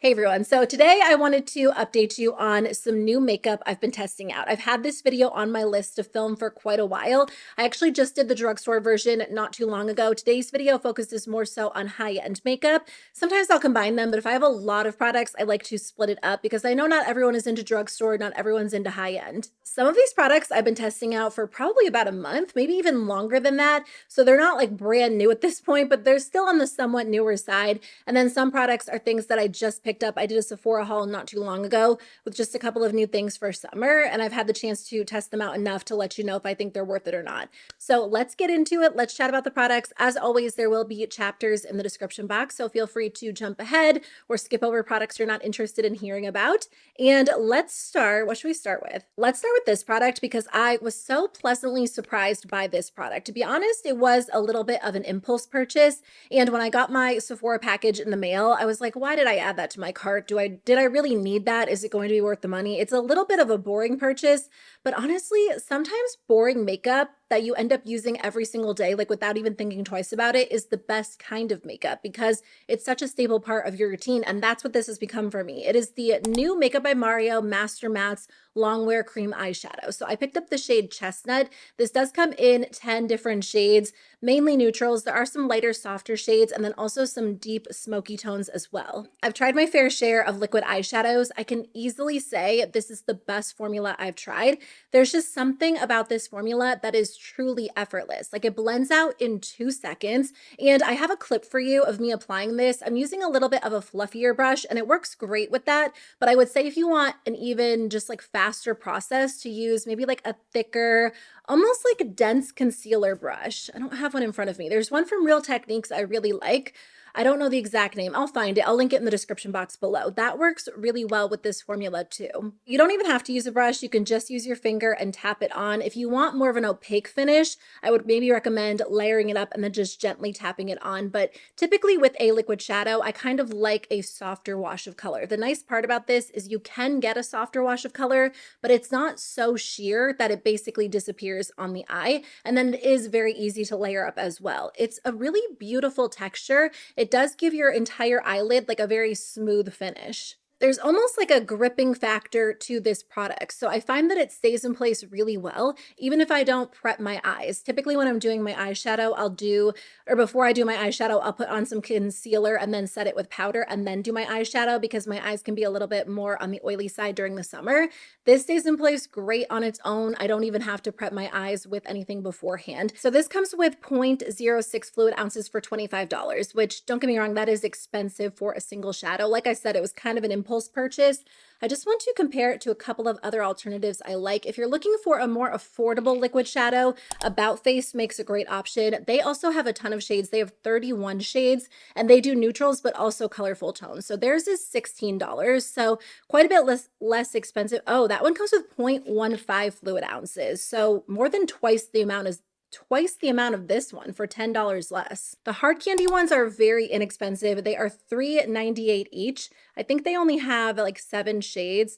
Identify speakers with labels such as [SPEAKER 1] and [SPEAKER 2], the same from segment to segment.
[SPEAKER 1] Hey everyone, so today I wanted to update you on some new makeup I've been testing out. I've had this video on my list to film for quite a while. I actually just did the drugstore version not too long ago. Today's video focuses more so on high-end makeup. Sometimes I'll combine them, but if I have a lot of products, I like to split it up because I know not everyone is into drugstore, not everyone's into high-end. Some of these products I've been testing out for probably about a month, maybe even longer than that. So they're not like brand new at this point, but they're still on the somewhat newer side. And then some products are things that I just picked up. I did a Sephora haul not too long ago with just a couple of new things for summer, and I've had the chance to test them out enough to let you know if I think they're worth it or not. So let's get into it. Let's chat about the products. As always, there will be chapters in the description box, so feel free to jump ahead or skip over products you're not interested in hearing about. And let's start. What should we start with? Let's start with this product because I was so pleasantly surprised by this product. To be honest, it was a little bit of an impulse purchase. And when I got my Sephora package in the mail, I was like, why did I add that to my cart? Did I really need that? Is it going to be worth the money? It's a little bit of a boring purchase, but honestly, sometimes boring makeup that you end up using every single day, like without even thinking twice about it, is the best kind of makeup because it's such a staple part of your routine. And that's what this has become for me. It is the new Makeup by Mario Master Mattes Longwear Cream Eyeshadow. So I picked up the shade Chestnut. This does come in 10 different shades, mainly neutrals. There are some lighter, softer shades, and then also some deep smoky tones as well. I've tried my fair share of liquid eyeshadows. I can easily say this is the best formula I've tried. There's just something about this formula that is truly effortless. Like it blends out in 2 seconds. And I have a clip for you of me applying this. I'm using a little bit of a fluffier brush and it works great with that. But I would say if you want an even just like faster process, to use maybe like a thicker, almost like a dense concealer brush. I don't have one in front of me. There's one from Real Techniques I really like. I don't know the exact name. I'll find it. I'll link it in the description box below. That works really well with this formula too. You don't even have to use a brush. You can just use your finger and tap it on. If you want more of an opaque finish, I would maybe recommend layering it up and then just gently tapping it on. But typically with a liquid shadow, I kind of like a softer wash of color. The nice part about this is you can get a softer wash of color, but it's not so sheer that it basically disappears on the eye. And then it is very easy to layer up as well. It's a really beautiful texture. It does give your entire eyelid like a very smooth finish. There's almost like a gripping factor to this product. So I find that it stays in place really well, even if I don't prep my eyes. Typically when I'm doing my eyeshadow, before I do my eyeshadow, I'll put on some concealer and then set it with powder and then do my eyeshadow because my eyes can be a little bit more on the oily side during the summer. This stays in place great on its own. I don't even have to prep my eyes with anything beforehand. So this comes with 0.06 fluid ounces for $25, which don't get me wrong, that is expensive for a single shadow. Like I said, it was kind of an impulse purchase. I just want to compare it to a couple of other alternatives I like. If you're looking for a more affordable liquid shadow, About Face makes a great option. They also have a ton of shades. They have 31 shades and they do neutrals, but also colorful tones. So theirs is $16. So quite a bit less expensive. Oh, that one comes with 0.15 fluid ounces. So more than twice the amount of this one for $10 less. The hard candy ones are very inexpensive. They are $3.98 each. I think they only have like 8 shades.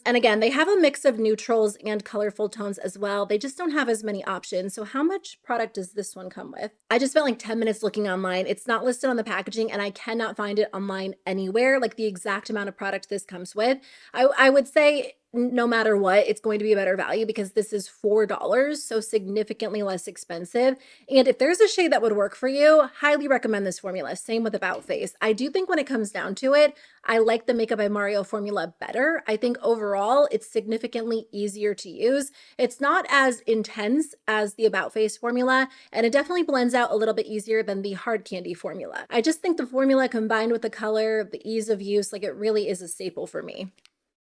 [SPEAKER 1] And again, they have a mix of neutrals and colorful tones as well. They just don't have as many options. So how much product does this one come with? I just spent like 10 minutes looking online. It's not listed on the packaging and I cannot find it online anywhere, like the exact amount of product this comes with. I would say no matter what, it's going to be a better value because this is $4, so significantly less expensive. And if there's a shade that would work for you, highly recommend this formula. Same with About Face. I do think when it comes down to it, I like the Makeup by Mario formula better. I think overall, it's significantly easier to use. It's not as intense as the About Face formula, and it definitely blends out a little bit easier than the hard candy formula. I just think the formula combined with the color, the ease of use, like it really is a staple for me.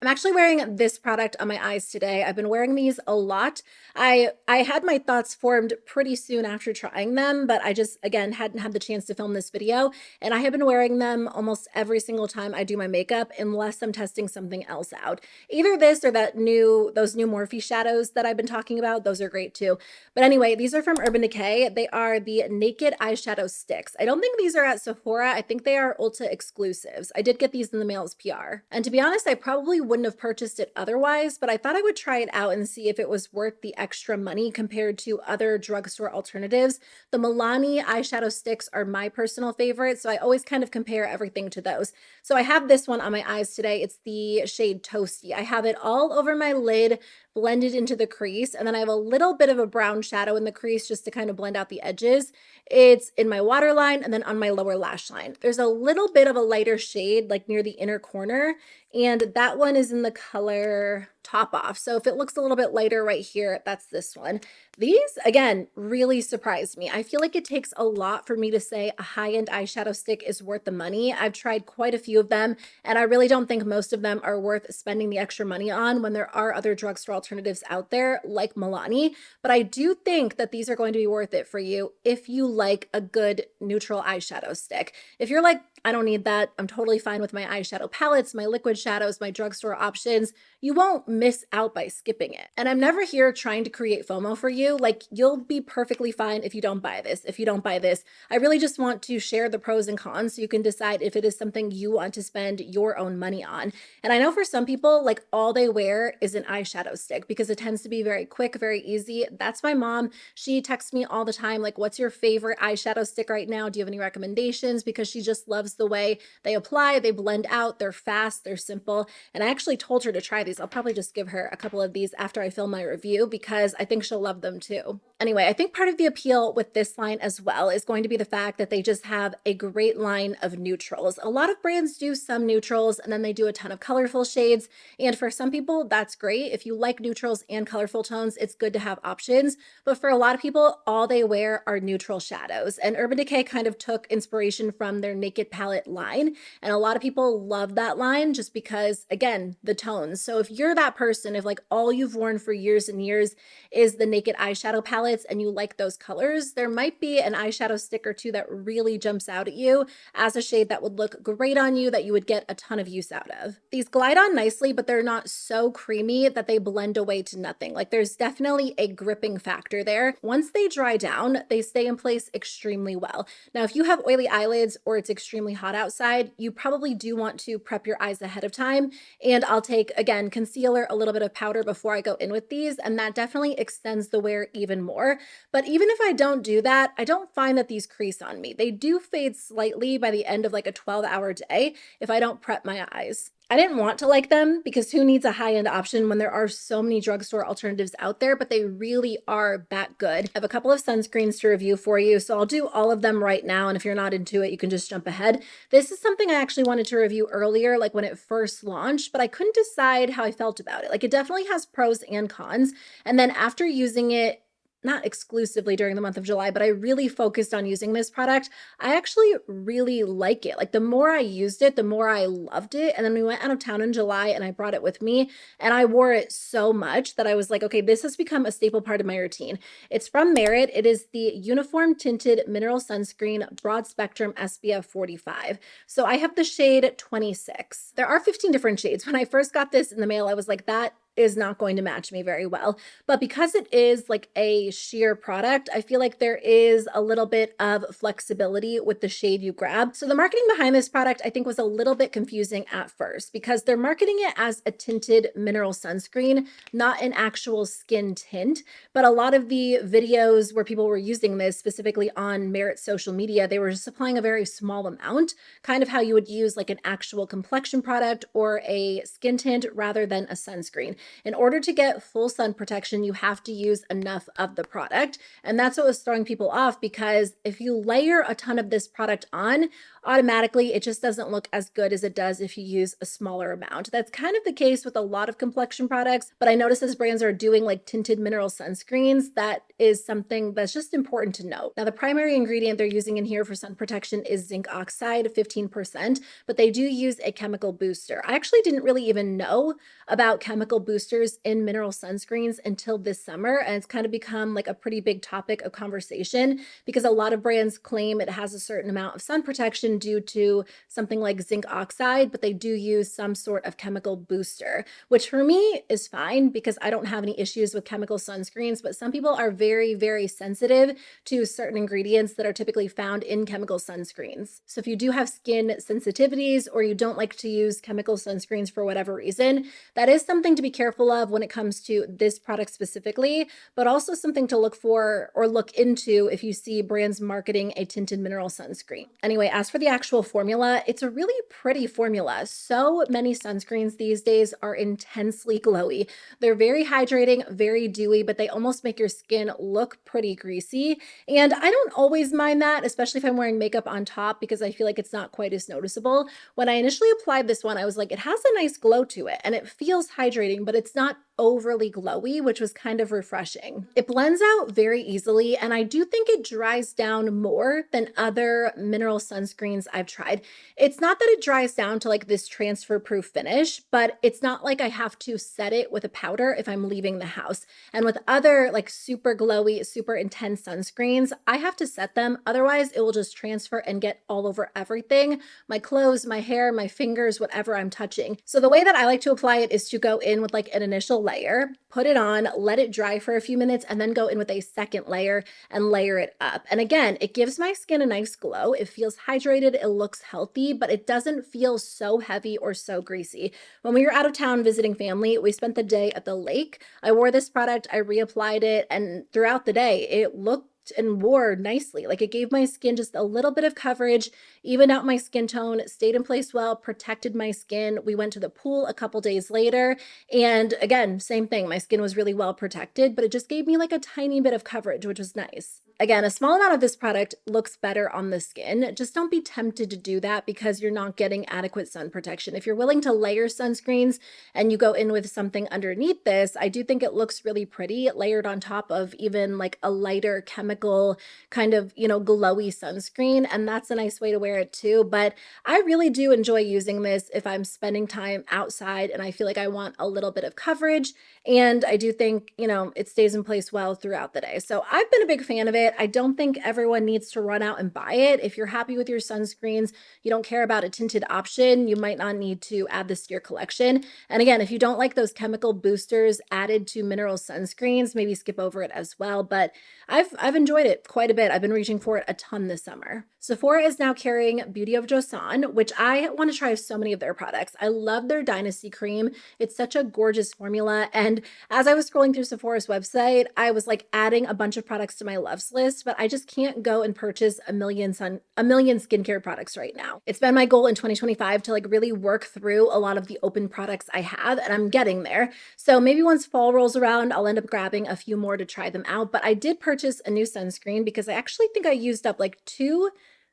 [SPEAKER 1] I'm actually wearing this product on my eyes today. I've been wearing these a lot. I had my thoughts formed pretty soon after trying them, but I just, again, hadn't had the chance to film this video. And I have been wearing them almost every single time I do my makeup, unless I'm testing something else out. Either this or those new Morphe shadows that I've been talking about. Those are great too. But anyway, these are from Urban Decay. They are the Naked Eyeshadow Sticks. I don't think these are at Sephora. I think they are Ulta exclusives. I did get these in the mail as PR. And to be honest, I probably wouldn't have purchased it otherwise, but I thought I would try it out and see if it was worth the extra money compared to other drugstore alternatives. The Milani eyeshadow sticks are my personal favorite, so I always kind of compare everything to those. So I have this one on my eyes today. It's the shade Toasty. I have it all over my lid, blended into the crease, and then I have a little bit of a brown shadow in the crease just to kind of blend out the edges. It's in my waterline and then on my lower lash line. There's a little bit of a lighter shade like near the inner corner, and that one is in the color Top Off. So if it looks a little bit lighter right here, that's this one. These, again, really surprised me. I feel like it takes a lot for me to say a high-end eyeshadow stick is worth the money. I've tried quite a few of them, and I really don't think most of them are worth spending the extra money on when there are other drugstore alternatives out there like Milani. But I do think that these are going to be worth it for you if you like a good neutral eyeshadow stick. If you're like, I don't need that, I'm totally fine with my eyeshadow palettes, my liquid shadows, my drugstore options, you won't miss out by skipping it. And I'm never here trying to create FOMO for you. Like, you'll be perfectly fine if you don't buy this, if you don't buy this. I really just want to share the pros and cons so you can decide if it is something you want to spend your own money on. And I know for some people, like, all they wear is an eyeshadow stick because it tends to be very quick, very easy. That's my mom. She texts me all the time, like, what's your favorite eyeshadow stick right now? Do you have any recommendations? Because she just loves the way they apply, they blend out, they're fast, they're simple. And I actually told her to try these. I'll probably just give her a couple of these after I film my review because I think she'll love them too. Anyway, I think part of the appeal with this line as well is going to be the fact that they just have a great line of neutrals. A lot of brands do some neutrals and then they do a ton of colorful shades. And for some people, that's great. If you like neutrals and colorful tones, it's good to have options. But for a lot of people, all they wear are neutral shadows. And Urban Decay kind of took inspiration from their Naked palette line. And a lot of people love that line just because, again, the tones. So if you're that person, if like all you've worn for years and years is the Naked eyeshadow palettes and you like those colors, there might be an eyeshadow stick or two that really jumps out at you as a shade that would look great on you, that you would get a ton of use out of. These glide on nicely, but they're not so creamy that they blend away to nothing. Like, there's definitely a gripping factor there. Once they dry down, they stay in place extremely well. Now, if you have oily eyelids or it's extremely hot outside, you probably do want to prep your eyes ahead of time. And I'll take, again, concealer, a little bit of powder before I go in with these, and that definitely extends the wear even more. But even if I don't do that, I don't find that these crease on me. They do fade slightly by the end of like a 12-hour day if I don't prep my eyes. I didn't want to like them because who needs a high-end option when there are so many drugstore alternatives out there, but they really are that good. I have a couple of sunscreens to review for you, so I'll do all of them right now, and if you're not into it, you can just jump ahead. This is something I actually wanted to review earlier, like when it first launched, but I couldn't decide how I felt about it. Like, it definitely has pros and cons, and then after using it, not exclusively during the month of July, but I really focused on using this product. I actually really like it. Like, the more I used it, the more I loved it. And then we went out of town in July and I brought it with me and I wore it so much that I was like, okay, this has become a staple part of my routine. It's from Merit. It is the Uniform Tinted Mineral Sunscreen Broad Spectrum SPF 45. So I have the shade 26. There are 15 different shades. When I first got this in the mail, I was like, that is not going to match me very well. But because it is like a sheer product, I feel like there is a little bit of flexibility with the shade you grab. So the marketing behind this product, I think, was a little bit confusing at first because they're marketing it as a tinted mineral sunscreen, not an actual skin tint. But a lot of the videos where people were using this, specifically on Merit social media, they were just applying a very small amount, kind of how you would use like an actual complexion product or a skin tint rather than a sunscreen. In order to get full sun protection, you have to use enough of the product. And that's what was throwing people off, because if you layer a ton of this product on, automatically it just doesn't look as good as it does if you use a smaller amount. That's kind of the case with a lot of complexion products, but I notice as brands are doing like tinted mineral sunscreens, that is something that's just important to note. Now, the primary ingredient they're using in here for sun protection is zinc oxide, 15%, but they do use a chemical booster. I actually didn't really even know about chemical boosters in mineral sunscreens until this summer, and it's kind of become like a pretty big topic of conversation because a lot of brands claim it has a certain amount of sun protection protection due to something like zinc oxide, but they do use some sort of chemical booster, which for me is fine because I don't have any issues with chemical sunscreens, but some people are very, very sensitive to certain ingredients that are typically found in chemical sunscreens. So if you do have skin sensitivities or you don't like to use chemical sunscreens for whatever reason, that is something to be careful of when it comes to this product specifically, but also something to look for or look into if you see brands marketing a tinted mineral sunscreen. Anyway, as for the actual formula, it's a really pretty formula. So many sunscreens these days are intensely glowy. They're very hydrating, very dewy, but they almost make your skin look pretty greasy. And I don't always mind that, especially if I'm wearing makeup on top, because I feel like it's not quite as noticeable. When I initially applied this one, I was like, it has a nice glow to it and it feels hydrating, but it's not overly glowy, which was kind of refreshing. It blends out very easily, and I do think it dries down more than other mineral sunscreens I've tried. It's not that it dries down to like this transfer proof finish, but it's not like I have to set it with a powder if I'm leaving the house. And with other like super glowy, super intense sunscreens, I have to set them. Otherwise, it will just transfer and get all over everything, my clothes, my hair, my fingers, whatever I'm touching. So the way that I like to apply it is to go in with like an initial layer, put it on, let it dry for a few minutes, and then go in with a second layer and layer it up. And again, it gives my skin a nice glow. It feels hydrated, it looks healthy, but it doesn't feel so heavy or so greasy. When we were out of town visiting family, we spent the day at the lake. I wore this product, I reapplied it, and throughout the day, it looked and wore nicely. Like it gave my skin just a little bit of coverage, evened out my skin tone, stayed in place well, protected my skin. We went to the pool a couple days later, and again, same thing. My skin was really well protected, but it just gave me like a tiny bit of coverage, which was nice. Again, a small amount of this product looks better on the skin. Just don't be tempted to do that because you're not getting adequate sun protection. If you're willing to layer sunscreens and you go in with something underneath this, I do think it looks really pretty layered on top of even like a lighter chemical kind of, glowy sunscreen. And that's a nice way to wear it too. But I really do enjoy using this if I'm spending time outside and I feel like I want a little bit of coverage. And I do think, it stays in place well throughout the day. So I've been a big fan of it. I don't think everyone needs to run out and buy it. If you're happy with your sunscreens, you don't care about a tinted option, you might not need to add this to your collection. And again, if you don't like those chemical boosters added to mineral sunscreens, maybe skip over it as well. But I've enjoyed it quite a bit. I've been reaching for it a ton this summer. Sephora is now carrying Beauty of Joseon, which I want to try so many of their products. I love their Dynasty Cream. It's such a gorgeous formula. And as I was scrolling through Sephora's website, I was like adding a bunch of products to my loves list, but I just can't go and purchase a million skincare products right now. It's been my goal in 2025 to like really work through a lot of the open products I have, and I'm getting there. So maybe once fall rolls around, I'll end up grabbing a few more to try them out. But I did purchase a new sunscreen because I actually think I used up like 2,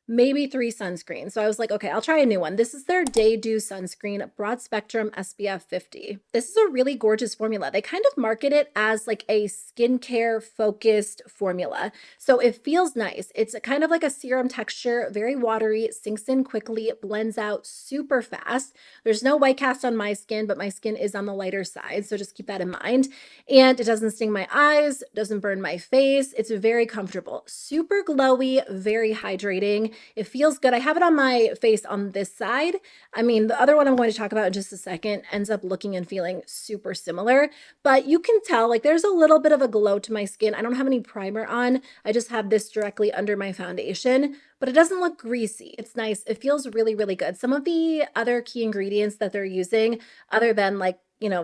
[SPEAKER 1] maybe 3 sunscreens. So I was like, okay, I'll try a new one. This is their Day Dew Sunscreen Broad Spectrum SPF 50. This is a really gorgeous formula. They kind of market it as like a skincare focused formula. So it feels nice. It's kind of like a serum texture, very watery, sinks in quickly, it blends out super fast. There's no white cast on my skin, but my skin is on the lighter side. So just keep that in mind. And it doesn't sting my eyes, doesn't burn my face. It's very comfortable, super glowy, very hydrating. It feels good. I have it on my face on this side. I mean, the other one I'm going to talk about in just a second ends up looking and feeling super similar, but you can tell like there's a little bit of a glow to my skin. I don't have any primer on. I just have this directly under my foundation, but it doesn't look greasy. It's nice. It feels really, really good. Some of the other key ingredients that they're using, other than like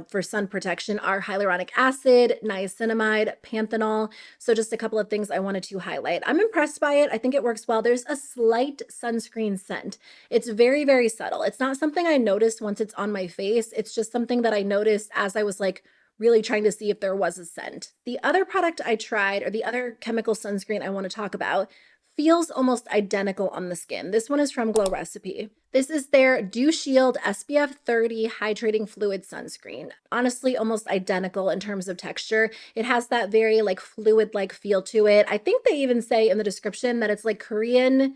[SPEAKER 1] for sun protection, are hyaluronic acid, niacinamide, panthenol. So just a couple of things I wanted to highlight. I'm impressed by it. I think it works well. There's a slight sunscreen scent. It's very, very subtle. It's not something I noticed once it's on my face. It's just something that I noticed as I was like really trying to see if there was a scent. The other product I tried, or the other chemical sunscreen I want to talk about, feels almost identical on the skin. This one is from Glow Recipe. This is their Dew Shield SPF 30 Hydrating Fluid Sunscreen. Honestly, almost identical in terms of texture. It has that very like fluid-like feel to it. I think they even say in the description that it's like Korean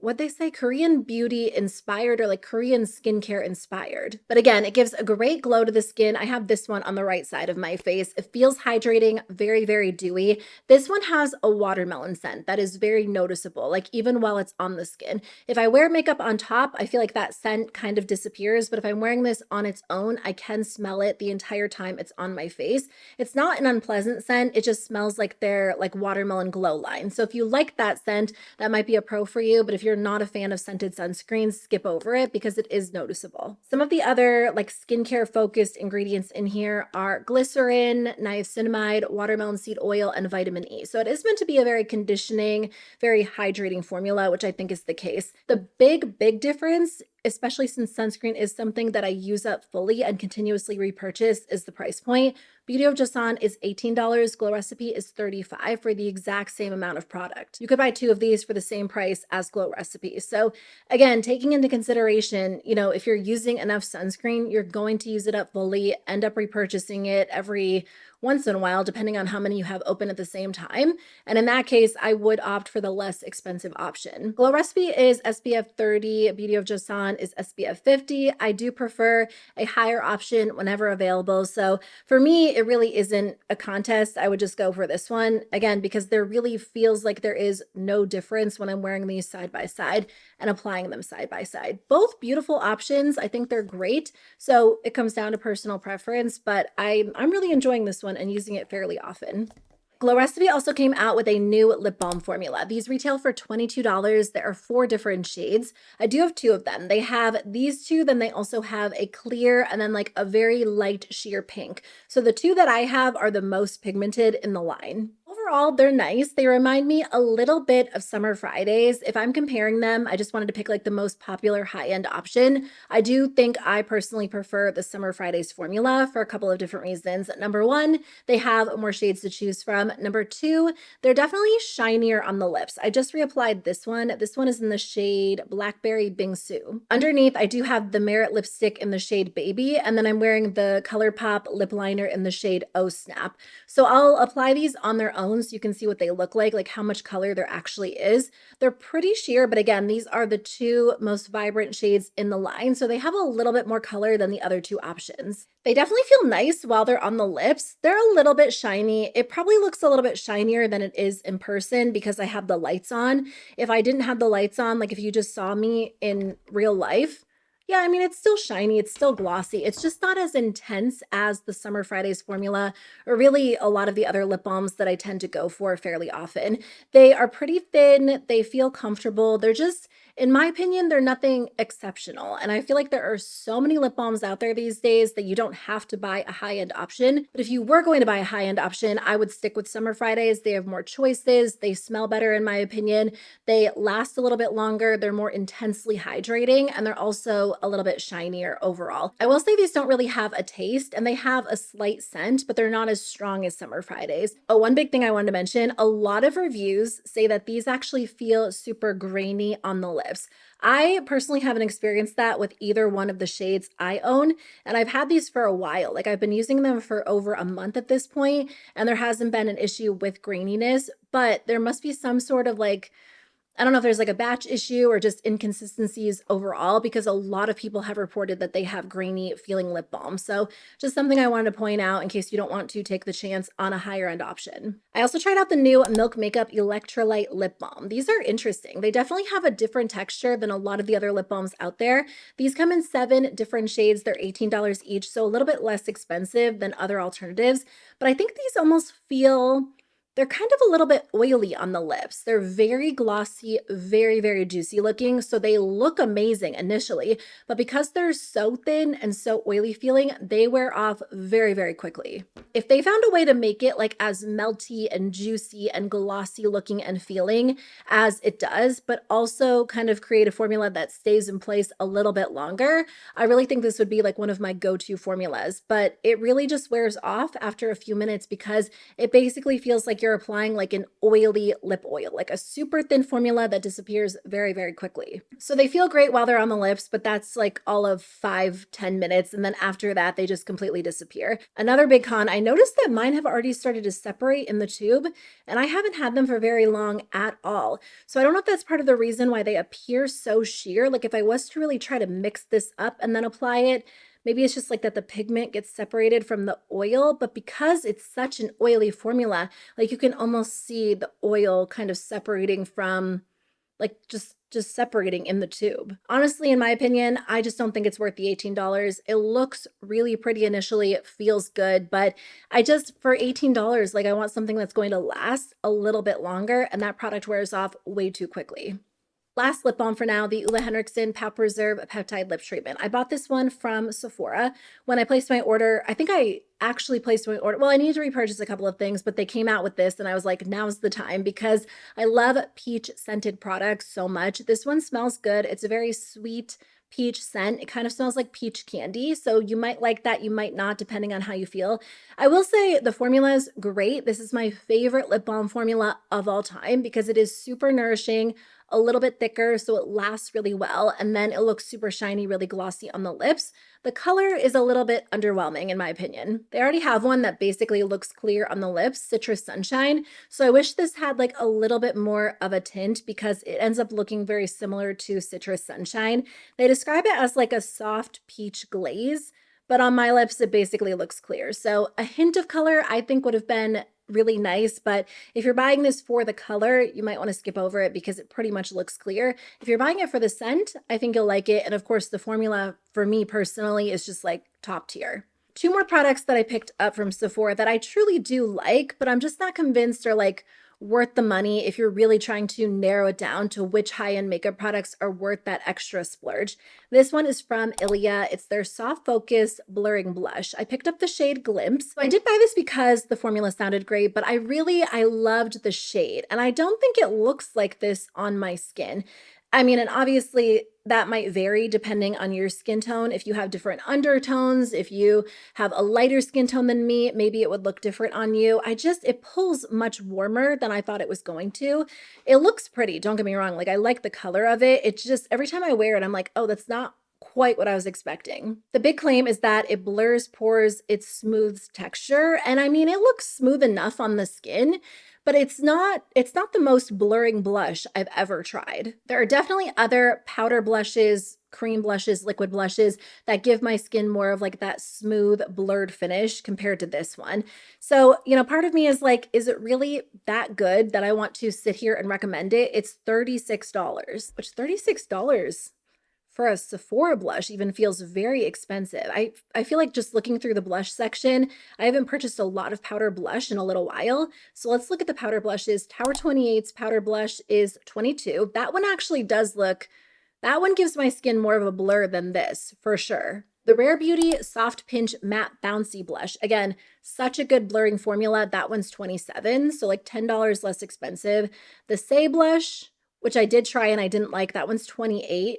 [SPEAKER 1] what they say, Korean beauty inspired or like Korean skincare inspired. But again, it gives a great glow to the skin. I have this one on the right side of my face. It feels hydrating, very, very dewy. This one has a watermelon scent that is very noticeable, like even while it's on the skin. If I wear makeup on top, I feel like that scent kind of disappears. But if I'm wearing this on its own, I can smell it the entire time it's on my face. It's not an unpleasant scent. It just smells like their like watermelon glow line. So if you like that scent, that might be a pro for you. But if you're not a fan of scented sunscreens, skip over it because it is noticeable. Some of the other like skincare focused ingredients in here are glycerin, niacinamide, watermelon seed oil, and vitamin E. So it is meant to be a very conditioning, very hydrating formula, which I think is the case. The big difference, especially since sunscreen is something that I use up fully and continuously repurchase, is the price point. Beauty of Joseon is $18, Glow Recipe is $35 for the exact same amount of product. You could buy 2 of these for the same price as Glow Recipe. So again, taking into consideration, you know, if you're using enough sunscreen, you're going to use it up fully, end up repurchasing it every once in a while, depending on how many you have open at the same time. And in that case, I would opt for the less expensive option. Glow Recipe is SPF 30, Beauty of Joseon is SPF 50. I do prefer a higher option whenever available. So for me, it really isn't a contest. I would just go for this one, again, because there really feels like there is no difference when I'm wearing these side by side and applying them side by side. Both beautiful options. I think they're great. So it comes down to personal preference, but I'm really enjoying this one and using it fairly often. Glow Recipe also came out with a new lip balm formula. These retail for $22. There are 4 different shades. I do have 2 of them. They have these 2, then they also have a clear and then like a very light sheer pink. So the 2 that I have are the most pigmented in the line. Overall, they're nice. They remind me a little bit of Summer Fridays. If I'm comparing them, I just wanted to pick like the most popular high-end option. I do think I personally prefer the Summer Fridays formula for a couple of different reasons. Number 1, they have more shades to choose from. Number 2, they're definitely shinier on the lips. I just reapplied this one. This one is in the shade Blackberry Bingsu. Underneath, I do have the Merit lipstick in the shade Baby, and then I'm wearing the ColourPop lip liner in the shade Oh Snap. So I'll apply these on their own so you can see what they look like how much color there actually is. They're pretty sheer, but again, these are the 2 most vibrant shades in the line, so they have a little bit more color than the other 2 options. They definitely feel nice while they're on the lips. They're a little bit shiny. It probably looks a little bit shinier than it is in person because I have the lights on. If I didn't have the lights on, like if you just saw me in real life, yeah, I mean, it's still shiny, it's still glossy. It's just not as intense as the Summer Fridays formula, or really a lot of the other lip balms that I tend to go for fairly often. They are pretty thin, they feel comfortable. They're just, in my opinion, they're nothing exceptional. And I feel like there are so many lip balms out there these days that you don't have to buy a high-end option. But if you were going to buy a high-end option, I would stick with Summer Fridays. They have more choices. They smell better, in my opinion. They last a little bit longer. They're more intensely hydrating, and they're also a little bit shinier overall. I will say these don't really have a taste, and they have a slight scent, but they're not as strong as Summer Fridays. Oh, one big thing I wanted to mention, a lot of reviews say that these actually feel super grainy on the lips. I personally haven't experienced that with either one of the shades I own, and I've had these for a while. Like I've been using them for over a month at this point, and there hasn't been an issue with graininess, but there must be some sort of like, I don't know if there's like a batch issue or just inconsistencies overall, because a lot of people have reported that they have grainy feeling lip balm. So just something I wanted to point out in case you don't want to take the chance on a higher end option. I also tried out the new Milk Makeup Electrolyte Lip Balm. These are interesting. They definitely have a different texture than a lot of the other lip balms out there. These come in 7 different shades. They're $18 each, so a little bit less expensive than other alternatives. But I think these almost feel, they're kind of a little bit oily on the lips. They're very glossy, very juicy looking. So they look amazing initially, but because they're so thin and so oily feeling, they wear off very quickly. If they found a way to make it like as melty and juicy and glossy looking and feeling as it does, but also kind of create a formula that stays in place a little bit longer, I really think this would be like one of my go-to formulas. But it really just wears off after a few minutes because it basically feels like like you're applying like an oily lip oil, like a super thin formula that disappears very, very quickly. So they feel great while they're on the lips, but that's like all of 5-10 minutes. And then after that, they just completely disappear. Another big con, I noticed that mine have already started to separate in the tube, and I haven't had them for very long at all. So I don't know if that's part of the reason why they appear so sheer. Like if I was to really try to mix this up and then apply it, maybe it's just like that the pigment gets separated from the oil, but because it's such an oily formula, like you can almost see the oil kind of separating from like just separating in the tube. Honestly, in my opinion, I just don't think it's worth the $18. It looks really pretty initially, it feels good, but I just, for $18, like I want something that's going to last a little bit longer, and that product wears off way too quickly. Last lip balm for now, the Henriksen Pout Preserve Peptide Lip Treatment. I bought this one from Sephora. When I placed my order, I think I actually placed my order. Well, I needed to repurchase a couple of things, but they came out with this and I was like, now's the time, because I love peach scented products so much. This one smells good. It's a very sweet peach scent. It kind of smells like peach candy. So you might like that, you might not, depending on how you feel. I will say the formula is great. This is my favorite lip balm formula of all time because it is super nourishing, a little bit thicker, so it lasts really well, and then it looks super shiny, really glossy on the lips. The color is a little bit underwhelming in my opinion. They already have one that basically looks clear on the lips, Citrus Sunshine, so I wish this had like a little bit more of a tint because it ends up looking very similar to Citrus Sunshine. They describe it as like a soft peach glaze, but on my lips it basically looks clear. So a hint of color I think would have been really nice, but if you're buying this for the color, you might want to skip over it because it pretty much looks clear. If you're buying it for the scent, I think you'll like it. And of course, the formula for me personally is just like top tier. Two more products that I picked up from Sephora that I truly do like, but I'm just not convinced are like worth the money if you're really trying to narrow it down to which high-end makeup products are worth that extra splurge. This one is from Ilia. It's their Soft Focus Blurring Blush. I picked up the shade Glimpse. So I did buy this because the formula sounded great, but I loved the shade, and I don't think it looks like this on my skin. I mean, and obviously that might vary depending on your skin tone. If you have different undertones, if you have a lighter skin tone than me, maybe it would look different on you. It pulls much warmer than I thought it was going to. It looks pretty, don't get me wrong. Like I like the color of it. It's just every time I wear it, I'm like, oh, that's not quite what I was expecting. The big claim is that it blurs pores, it smooths texture. And I mean, it looks smooth enough on the skin, but it's not the most blurring blush I've ever tried. There are definitely other powder blushes, cream blushes, liquid blushes that give my skin more of like that smooth blurred finish compared to this one. So, you know, part of me is like, is it really that good that I want to sit here and recommend it? It's $36, which $36 for a Sephora blush even feels very expensive. I feel like just looking through the blush section, I haven't purchased a lot of powder blush in a little while. So let's look at the powder blushes. Tower 28's powder blush is $22. That one actually does look, that one gives my skin more of a blur than this, for sure. The Rare Beauty Soft Pinch Matte Bouncy Blush. Again, such a good blurring formula. That one's $27, so like $10 less expensive. The Say Blush, which I did try and I didn't like, that one's $28.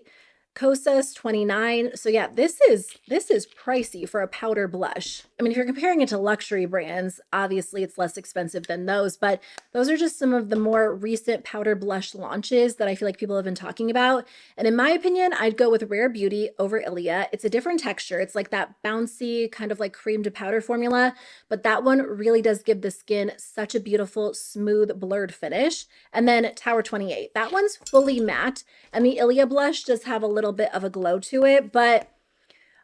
[SPEAKER 1] Kosas $29. So yeah, this is pricey for a powder blush. I mean, if you're comparing it to luxury brands, obviously it's less expensive than those, but those are just some of the more recent powder blush launches that I feel like people have been talking about. And in my opinion, I'd go with Rare Beauty over Ilia. It's a different texture. It's like that bouncy kind of like cream to powder formula, but that one really does give the skin such a beautiful, smooth, blurred finish. And then Tower 28, that one's fully matte, and the Ilia blush does have a little bit of a glow to it, but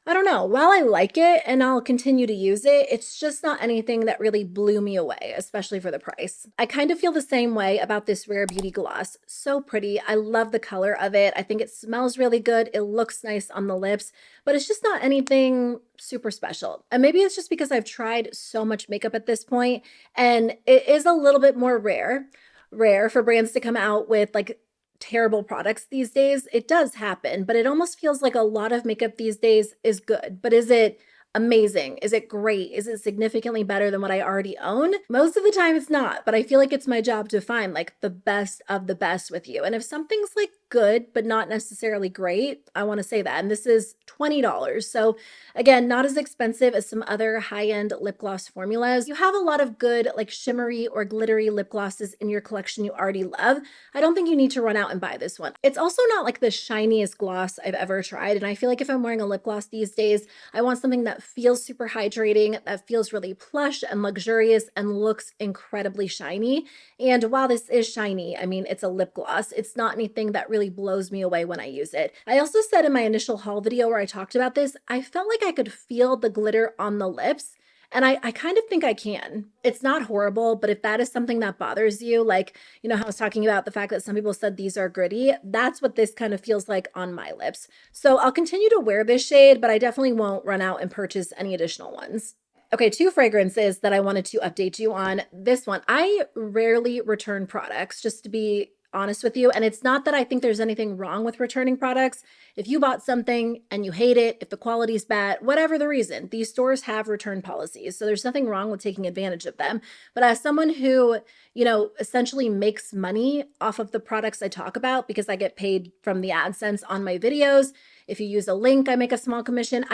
[SPEAKER 1] I don't know. While I like it and I'll continue to use it, it's just not anything that really blew me away, especially for the price. I kind of feel the same way about this Rare Beauty gloss. So pretty. I love the color of it. I think it smells really good. It looks nice on the lips, but it's just not anything super special. And maybe it's just because I've tried so much makeup at this point, and it is a little bit more rare for brands to come out with like terrible products these days. It does happen, but it almost feels like a lot of makeup these days is good. But is it amazing? Is it great? Is it significantly better than what I already own? Most of the time it's not, but I feel like it's my job to find like the best of the best with you. And if something's like good, but not necessarily great. I want to say that. And this is $20. So again, not as expensive as some other high-end lip gloss formulas. You have a lot of good like shimmery or glittery lip glosses in your collection you already love. I don't think you need to run out and buy this one. It's also not like the shiniest gloss I've ever tried. And I feel like if I'm wearing a lip gloss these days, I want something that feels super hydrating, that feels really plush and luxurious and looks incredibly shiny. And while this is shiny, I mean, it's a lip gloss. It's not anything that really blows me away when I use it. I also said in my initial haul video where I talked about this, I felt like I could feel the glitter on the lips. And I kind of think I can. It's not horrible, but if that is something that bothers you, like, you know how I was talking about the fact that some people said these are gritty, that's what this kind of feels like on my lips. So I'll continue to wear this shade, but I definitely won't run out and purchase any additional ones. Okay, 2 fragrances that I wanted to update you on. This one, I rarely return products, just to be honest with you. And it's not that I think there's anything wrong with returning products. If you bought something and you hate it, if the quality's bad, whatever the reason, these stores have return policies. So there's nothing wrong with taking advantage of them. But as someone who, you know, essentially makes money off of the products I talk about because I get paid from the AdSense on my videos, if you use a link, I make a small commission.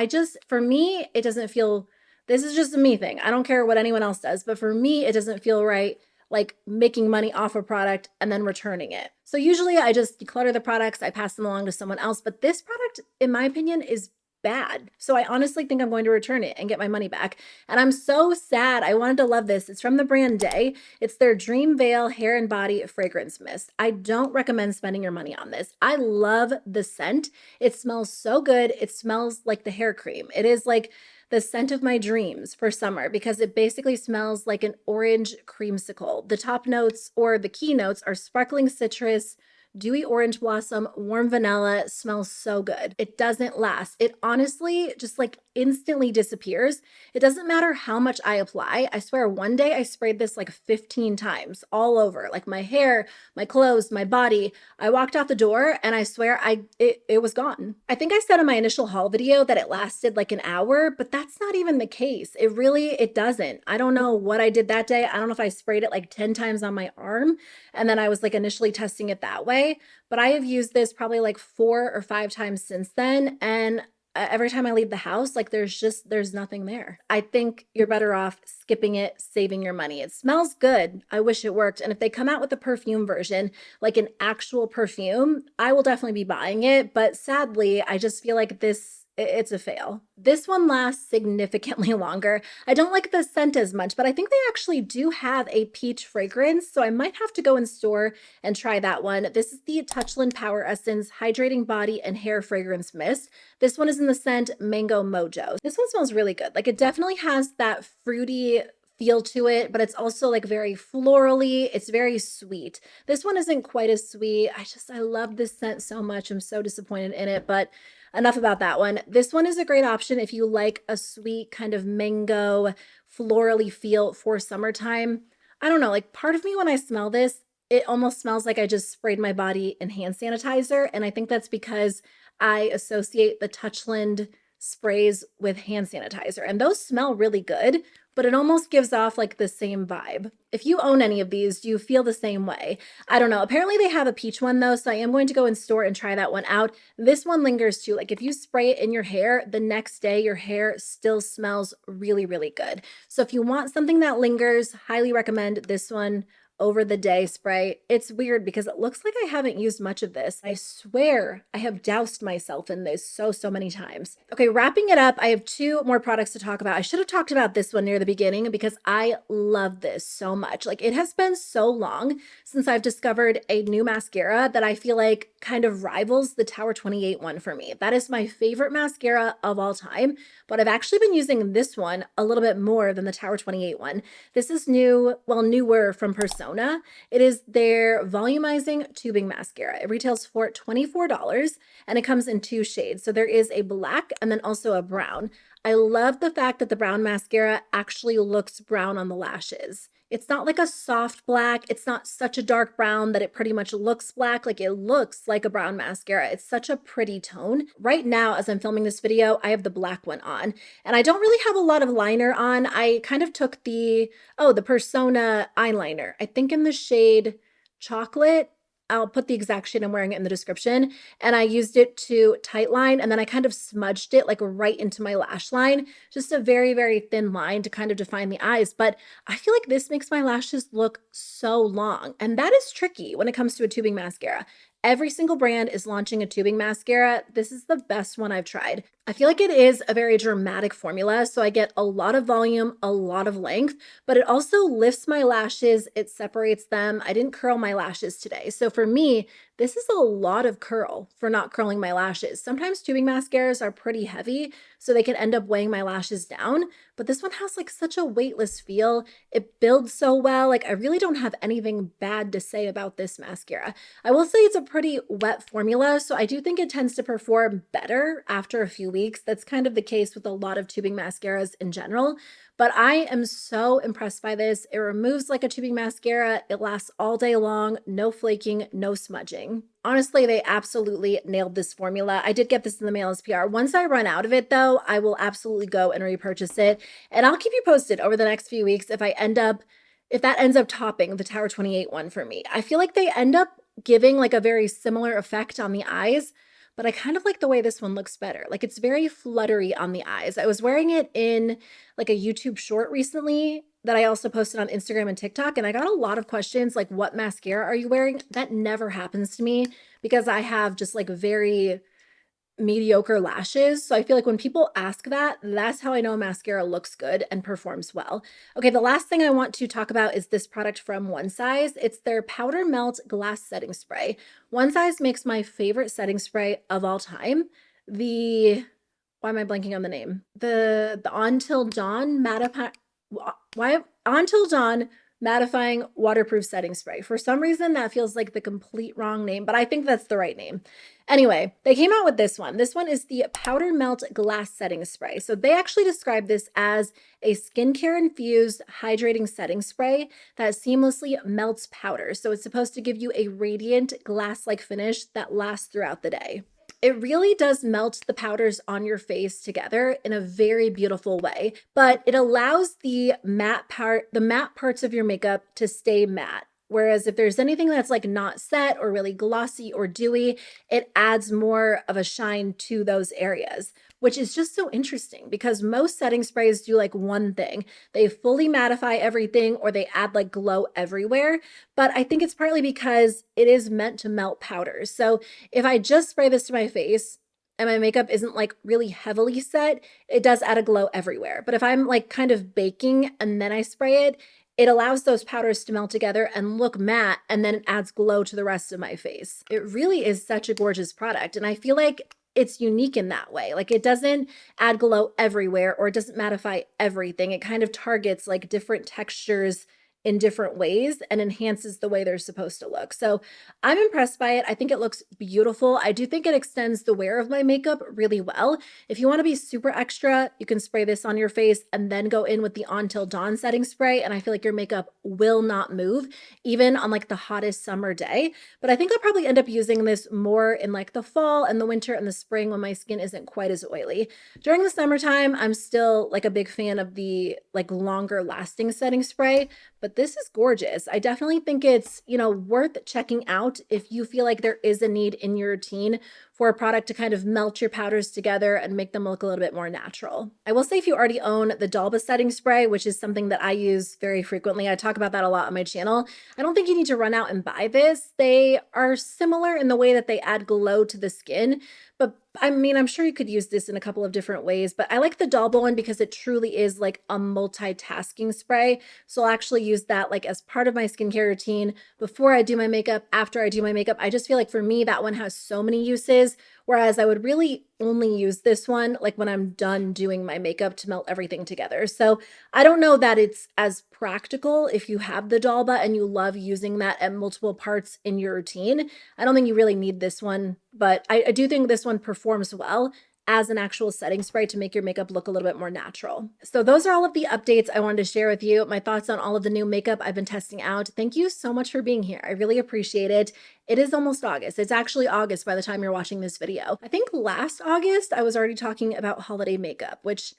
[SPEAKER 1] For me, it doesn't feel, this is just a me thing. I don't care what anyone else does, but for me, it doesn't feel right like making money off a product and then returning it. So usually I just declutter the products, I pass them along to someone else, but this product, in my opinion, is bad. So I honestly think I'm going to return it and get my money back. And I'm so sad. I wanted to love this. It's from the brand Day. It's their Dream Veil Hair and Body Fragrance Mist. I don't recommend spending your money on this. I love the scent. It smells so good. It smells like the hair cream. It is like the scent of my dreams for summer because it basically smells like an orange creamsicle. The top notes or the key notes are sparkling citrus, dewy orange blossom, warm vanilla. It smells so good. It doesn't last. It honestly just like instantly disappears. It doesn't matter how much I apply. I swear one day I sprayed this like 15 times all over, like my hair, my clothes, my body. I walked out the door and I swear it was gone. I think I said in my initial haul video that it lasted like an hour, but that's not even the case. It doesn't. I don't know what I did that day. I don't know if I sprayed it like 10 times on my arm and then I was like initially testing it that way, but I have used this probably like 4 or 5 times since then. And every time I leave the house, like there's nothing there. I think you're better off skipping it, saving your money. It smells good. I wish it worked. And if they come out with a perfume version, like an actual perfume, I will definitely be buying it. But sadly, I just feel like it's a fail. This one lasts significantly longer. I don't like the scent as much, but I think they actually do have a peach fragrance, so I might have to go in store and try that one. This is the Touchland Power Essence Hydrating Body and Hair Fragrance Mist. This one is in the scent Mango Mojo. This one smells really good. Like it definitely has that fruity feel to it, but it's also like very florally. It's very sweet. This one isn't quite as sweet. I love this scent so much. I'm so disappointed in it, but enough about that one. This one is a great option if you like a sweet kind of mango florally feel for summertime. I don't know, like part of me when I smell this, it almost smells like I just sprayed my body in hand sanitizer. And I think that's because I associate the Touchland sprays with hand sanitizer and those smell really good, but it almost gives off like the same vibe. If you own any of these, do you feel the same way? I don't know. Apparently they have a peach one though, so I am going to go in store and try that one out. This one lingers too. Like if you spray it in your hair, the next day your hair still smells really, really good. So if you want something that lingers, highly recommend this one over the day spray. It's weird because it looks like I haven't used much of this. I swear I have doused myself in this so many times. Okay, wrapping it up, I have 2 more products to talk about. I should have talked about this one near the beginning because I love this so much. Like it has been so long since I've discovered a new mascara that I feel like kind of rivals the Tower 28 one for me. That is my favorite mascara of all time, but I've actually been using this one a little bit more than the Tower 28 one. This is newer from Persona. It is their Volumizing Tubing Mascara. It retails for $24 and it comes in 2 shades. So there is a black and then also a brown. I love the fact that the brown mascara actually looks brown on the lashes. It's not like a soft black. It's not such a dark brown that it pretty much looks black. Like it looks like a brown mascara. It's such a pretty tone. Right now, as I'm filming this video, I have the black one on and I don't really have a lot of liner on. I kind of took the Persona eyeliner, I think in the shade Chocolate. I'll put the exact shade I'm wearing in the description. And I used it to tightline, and then I kind of smudged it like right into my lash line. Just a very, very thin line to kind of define the eyes. But I feel like this makes my lashes look so long. And that is tricky when it comes to a tubing mascara. Every single brand is launching a tubing mascara. This is the best one I've tried. I feel like it is a very dramatic formula, so I get a lot of volume, a lot of length, but it also lifts my lashes, it separates them. I didn't curl my lashes today. So for me, this is a lot of curl for not curling my lashes. Sometimes tubing mascaras are pretty heavy, so they can end up weighing my lashes down, but this one has like such a weightless feel. It builds so well. Like I really don't have anything bad to say about this mascara. I will say it's a pretty wet formula, so I do think it tends to perform better after a few weeks. That's kind of the case with a lot of tubing mascaras in general. But I am so impressed by this. It removes like a tubing mascara. It lasts all day long, no flaking, no smudging. Honestly, they absolutely nailed this formula. I did get this in the mail as PR. Once I run out of it though, I will absolutely go and repurchase it. And I'll keep you posted over the next few weeks if that ends up topping the Tower 28 one for me. I feel like they end up giving like a very similar effect on the eyes, but I kind of like the way this one looks better. Like it's very fluttery on the eyes. I was wearing it in like a YouTube short recently that I also posted on Instagram and TikTok, and I got a lot of questions like, what mascara are you wearing? That never happens to me because I have just like very mediocre lashes. So I feel like when people ask that, that's how I know mascara looks good and performs well. Okay, the last thing I want to talk about is this product from One Size. It's their Powder Melt Glass Setting Spray. One Size makes my favorite setting spray of all time. Why am I blanking on the name? The Until Dawn Mattifying Waterproof Setting Spray. For some reason, that feels like the complete wrong name, but I think that's the right name. Anyway, they came out with this one. This one is the Powder Melt Glass Setting Spray. So they actually describe this as a skincare-infused hydrating setting spray that seamlessly melts powder. So it's supposed to give you a radiant glass-like finish that lasts throughout the day. It really does melt the powders on your face together in a very beautiful way, but it allows the matte parts of your makeup to stay matte. Whereas if there's anything that's like not set or really glossy or dewy, it adds more of a shine to those areas, which is just so interesting because most setting sprays do like one thing. They fully mattify everything or they add like glow everywhere. But I think it's partly because it is meant to melt powders. So if I just spray this to my face and my makeup isn't like really heavily set, it does add a glow everywhere. But if I'm like kind of baking and then I spray it, it allows those powders to melt together and look matte, and then it adds glow to the rest of my face. It really is such a gorgeous product, and I feel like it's unique in that way. Like it doesn't add glow everywhere or it doesn't mattify everything. It kind of targets like different textures in different ways and enhances the way they're supposed to look. So I'm impressed by it. I think it looks beautiful. I do think it extends the wear of my makeup really well. If you want to be super extra, you can spray this on your face and then go in with the Until Dawn setting spray. And I feel like your makeup will not move even on like the hottest summer day. But I think I'll probably end up using this more in like the fall and the winter and the spring when my skin isn't quite as oily. During the summertime, I'm still like a big fan of the like longer lasting setting spray, but this is gorgeous. I definitely think it's, worth checking out if you feel like there is a need in your routine for a product to kind of melt your powders together and make them look a little bit more natural. I will say if you already own the Dalba setting spray, which is something that I use very frequently, I talk about that a lot on my channel, I don't think you need to run out and buy this. They are similar in the way that they add glow to the skin, but I mean, I'm sure you could use this in a couple of different ways, but I like the Dalba one because it truly is like a multitasking spray. So I'll actually use that like as part of my skincare routine before I do my makeup, after I do my makeup. I just feel like for me, that one has so many uses, whereas I would really only use this one like when I'm done doing my makeup to melt everything together. So I don't know that it's as practical if you have the Dalba and you love using that at multiple parts in your routine. I don't think you really need this one, but I do think this one performs well as an actual setting spray to make your makeup look a little bit more natural. So those are all of the updates I wanted to share with you, my thoughts on all of the new makeup I've been testing out. Thank you so much for being here. I really appreciate it. It is almost August. It's actually August by the time you're watching this video. I think last August, I was already talking about holiday makeup, which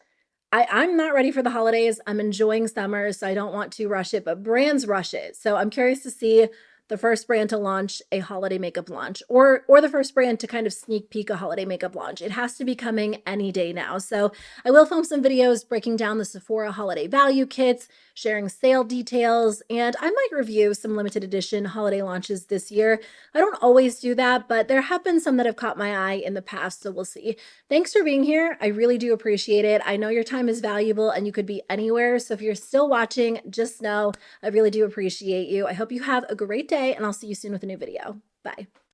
[SPEAKER 1] I'm not ready for the holidays. I'm enjoying summer, so I don't want to rush it, but brands rush it. So I'm curious to see the first brand to launch a holiday makeup launch, or the first brand to kind of sneak peek a holiday makeup launch. It has to be coming any day now. So I will film some videos breaking down the Sephora holiday value kits, sharing sale details, and I might review some limited edition holiday launches this year. I don't always do that, but there have been some that have caught my eye in the past, so we'll see. Thanks for being here. I really do appreciate it. I know your time is valuable and you could be anywhere, so if you're still watching, just know I really do appreciate you. I hope you have a great day, and I'll see you soon with a new video. Bye.